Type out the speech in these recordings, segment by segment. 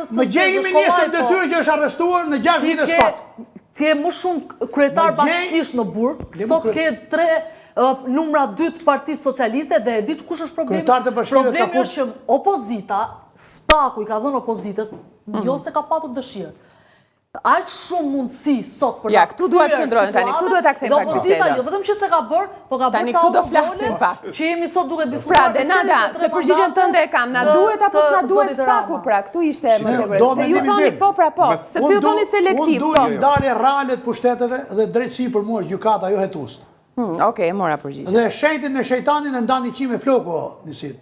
partijës të Më gjej ministrin detyrë që është arrestuar në 6 vite spak. Ke më shumë kryetar bashkisht në Burg, sot ke 3 numra 2 të Partisë Socialiste dhe e ditë kush është problemi? Problemi është që opozita, SPAK-u i ka dhënë opozitës, jo se ka patur dëshirë. Aq shumë mundësi sot për ja, këtu duhet të qëndrojnë tani, këtu duhet ta kthejmë pak opozita, jo vetëm që se ka bërë, po ka bërë tani këtu do flasim pak. Që jemi sot duke diskutuar. Pra, Denada, se përgjigjen tënde e kam, na duhet apo s'na duhet SPAK-u, pra, këtu ishte më tepër. Se ju thoni po, pra po, sepse ju thoni selektiv. Unë duhet ndarje reale të pushteteve dhe drejtësi për mua gjykata, jo hetust. Okej, mora përgjigje. Dhe shenjtin me shejtanin e ndani qi me floku, Nisit.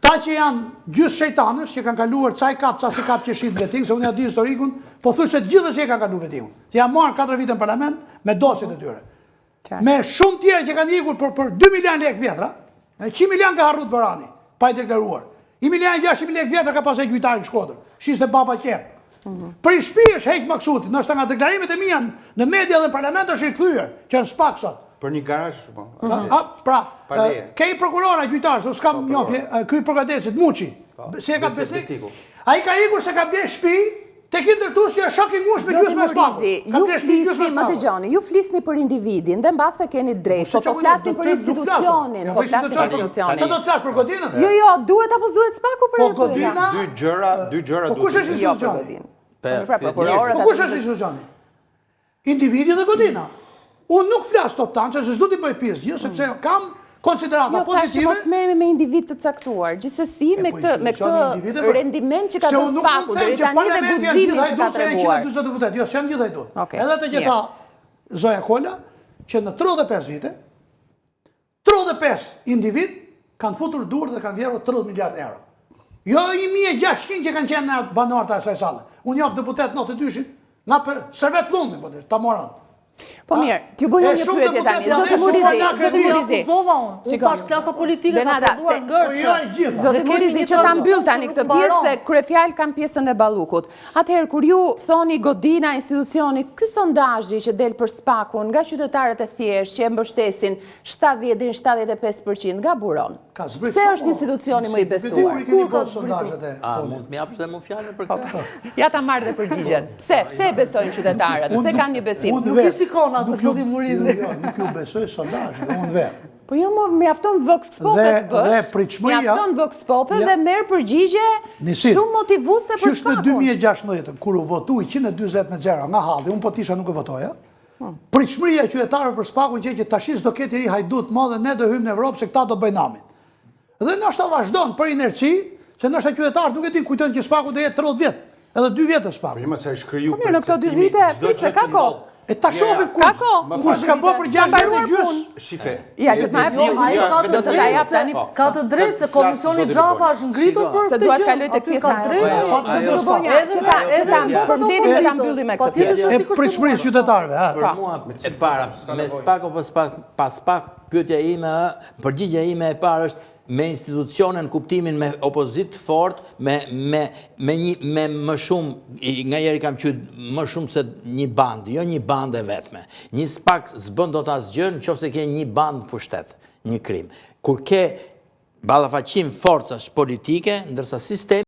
Këta që janë gjysë shejtanësh, që kanë kaluar ca i kap, ca si kap që shqit veting, se unë ja di historikun, po thuj se të gjithës që kanë kalu vetingun. Që janë marrë 4 vite në parlament me dosjet e tyre. Me shumë tjerë që kanë ikur për 2 milion lek vjetra, 100 milion ka harrut Varani, pa i deklaruar. 1 milion 600 lek vjetra ka pasaj gjyqtarin Shkodër, shiste baba qep. Për i shpi është hejtë Maksuti, nështë nga deklarimet e mija në media dhe në parlament është i këthyër, që në SPAK sot. Për një garaj, po. Pra, kej prokurora gjyqtarë, se s'kam njofje, këj prokuradecit, Muqi, se e ka besnik, a i ka ikur se ka bje shpi, te ki ndërtus që e shokin ngush me gjus me SPAK-u. Ju flisni për individin, dhe mbase keni drejt, po flasni për institucionin. Që do të flasë për Godinën? Jo, duhet apo duhet SPAK-u për Po Godina... Dy gjëra... Po kush është institucioni? Po kush është institucioni? Individi dhe Godina. Unë nuk flasë top tanë, që s'du t'i bëj pjesë gjithë, sepse kam konsiderata pozitive... Jo, thashë merremi me individ të caktuar, gjithsesi me këtë rendiment që ka të SPAK-u, dhe tani dhe gudzimin që ka të reguar. Jo, se janë gjitha i duhet. Edhe të gjitha Zoja Kolla, që në 35 vite, 35 individ kanë futur dur dhe kanë vjerë 30 miliard euro. Jo 1.600 që kanë qenë në banorët e asaj sale. Unë jafë deputet 92-shin, nga për servet lumin, ta moran. Po mirë, t'ju bëjmë një pyetje tani. Zotë Murizi. Unë thash klasa politike ka përduar ngërçë. Zotë Murizi, që ta mbyll tani këtë pjesë, se kryefjal kanë pjesën e Ballukut. Atëherë, kur ju thoni Godina, institucioni, ky sondazhi që del për SPAK-un nga qytetarët e thjeshtë që e mbështesin 70-75% gaburon. Pse është institucioni më i besuar? Kur ka zbritur? Mund të japsh dhe më fjalën për këtë? Ja ta marrë dhe përgjigjen. Pse besojnë qytetarët? Pse kanë një besim? Nuk i shikon atë Zoti Murizi. Nuk ju besoj sondazhin, unë vetë. Po jo, më jafton Vox Popet bësh, mjafton Vox Popet dhe merë përgjigje shumë motivuese për SPAK-un. Qysh në 2016, kur u votu 120 me 0 nga halli, unë po tisha nuk e votoja, pritshmëria e qytetarëve për SPAK-un që tashish do ketë i ri hajdut madhe, ne do hymë në Evropë se këta do bëjnë namin. Dhe nështë ta vazhdojnë për inerci, se nështë qytetarët nuk e din kujtojnë që SPAK-u dhe jetë 30 vjetë, edhe 2 vjetë SPAK-u. Po mirë, në këto 2 vite, fritë se ka ko. E ta shofim kur s'ka bë për 6 vjetë e gjysë. Shife. Ja, që t'ma e ka të drejtë se Komisioni Xhafa është ngritur për këtë gjë. Se duhet kaloj të pjesë që ta mbyllim me këtë pjesë. E pritshmërisë qytetarëve. Për mua, e para, me SPAK o pas SPAK, pyetja ime, përgjigja ime e parë është me institucionin, kuptimin me opozit fort, me më shumë, nga jeri kam qytë më shumë se një bandë, jo një bandë e vetme. Një SPAK s'bën do t'asgjën, qofse ke një bandë pushtet, një krim. Kur ke ballafaqim forcash politike, ndërsa sistemi